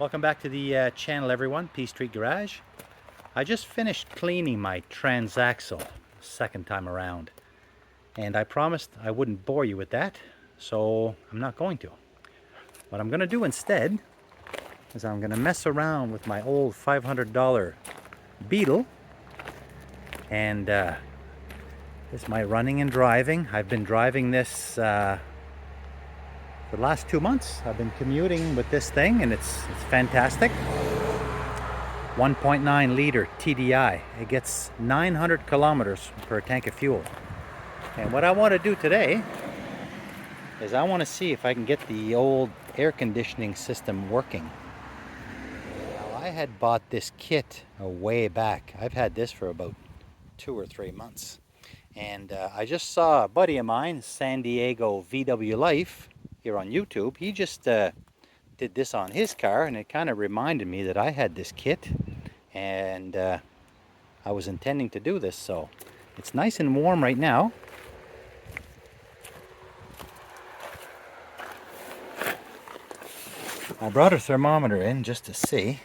Welcome back to the channel, everyone. P Street Garage. I just finished cleaning my transaxle second time around, and I promised I wouldn't bore you with that, so I'm not going to. What I'm going to do instead is I'm going to mess around with my old $500 Beetle, and this is my running and driving. I've been driving this for the last 2 months. I've been commuting with this thing, and it's fantastic. 1.9 liter TDI. It gets 900 kilometers per tank of fuel. And what I want to do today is I want to see if I can get the old air conditioning system working. Now, I had bought this kit way back. I've had this for about 2 or 3 months. And I just saw a buddy of mine, San Diego VW Life, here on YouTube. He just did this on his car, and it kind of reminded me that I had this kit, and I was intending to do this. So it's nice and warm right now. I brought a thermometer in just to see.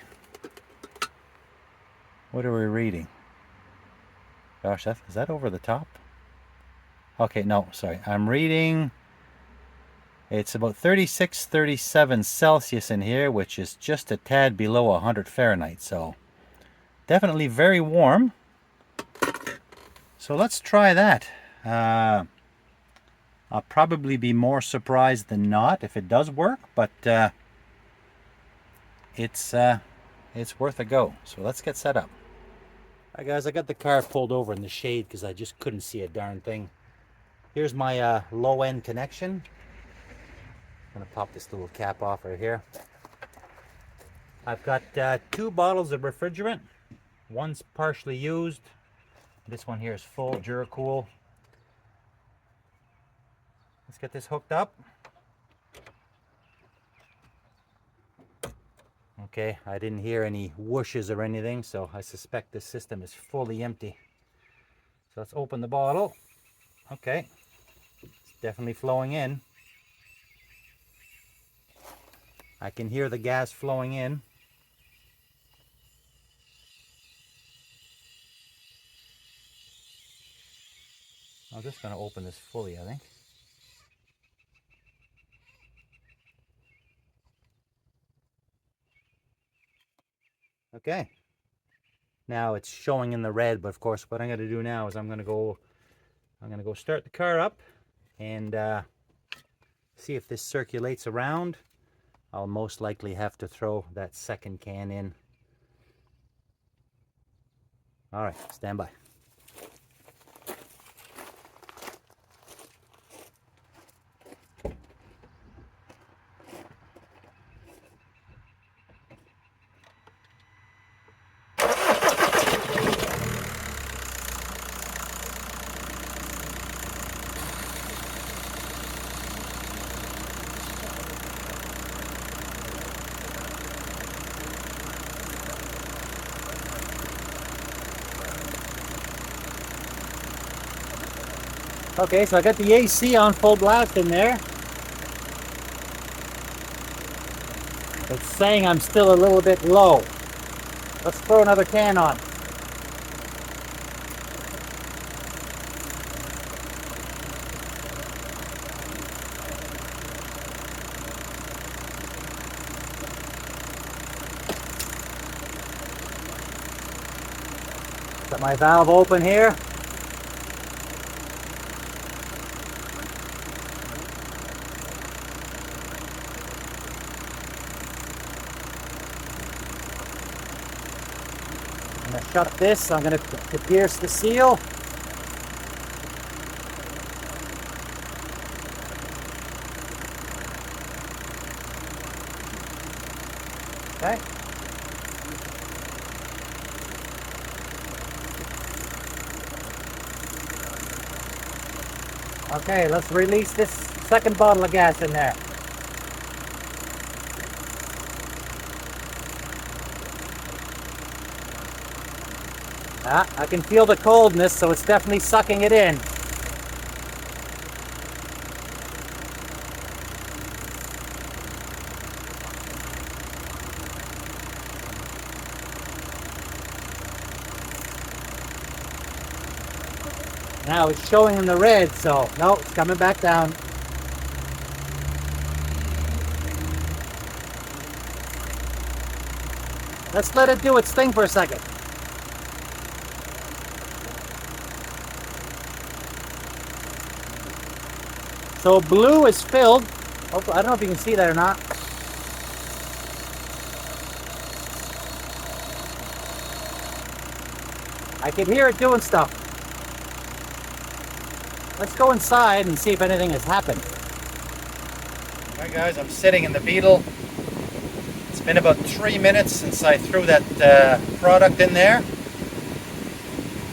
What are we reading? Gosh, is that over the top? Okay, no, sorry. I'm reading, it's about 36, 37 Celsius in here, which is just a tad below 100 Fahrenheit. So definitely very warm. So let's try that. I'll probably be more surprised than not if it does work, but it's worth a go. So let's get set up. All right, guys, I got the car pulled over in the shade because I just couldn't see a darn thing. Here's my low-end connection. I'm gonna pop this little cap off right here. I've got 2 bottles of refrigerant. One's partially used. This one here is full, Duracool. Let's get this hooked up. Okay, I didn't hear any whooshes or anything, so I suspect this system is fully empty. So let's open the bottle. Okay, it's definitely flowing in. I can hear the gas flowing in. I'm just going to open this fully, I think. Okay. Now it's showing in the red, but of course what I'm going to do now is I'm going to go start the car up and see if this circulates around. I'll most likely have to throw that second can in. All right, stand by. Okay, so I got the AC on full blast in there. It's saying I'm still a little bit low. Let's throw another can on. Got my valve open here. I'm going to shut this. I'm going to pierce the seal. Okay. Okay, let's release this second bottle of gas in there. I can feel the coldness, so it's definitely sucking it in. Now it's showing in the red, so no, it's coming back down. Let's let it do its thing for a second. So blue is filled. Oh, I don't know if you can see that or not. I can hear it doing stuff. Let's go inside and see if anything has happened. Alright guys, I'm sitting in the Beetle. It's been about 3 minutes since I threw that product in there.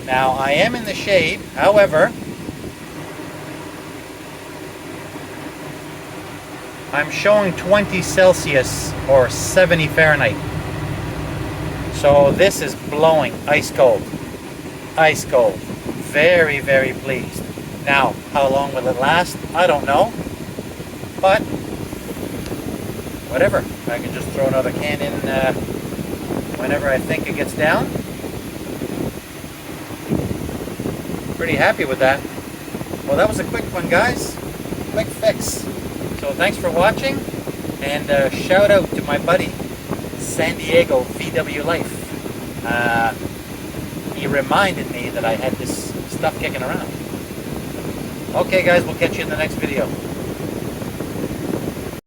Now I am in the shade, however, I'm showing 20 Celsius or 70 Fahrenheit. So this is blowing ice cold. Ice cold. Very, very pleased. Now, how long will it last? I don't know. But, whatever. I can just throw another can in whenever I think it gets down. Pretty happy with that. Well, that was a quick one, guys. Quick fix. So thanks for watching, and shout out to my buddy, San Diego VW Life. He reminded me that I had this stuff kicking around. Okay guys, we'll catch you in the next video.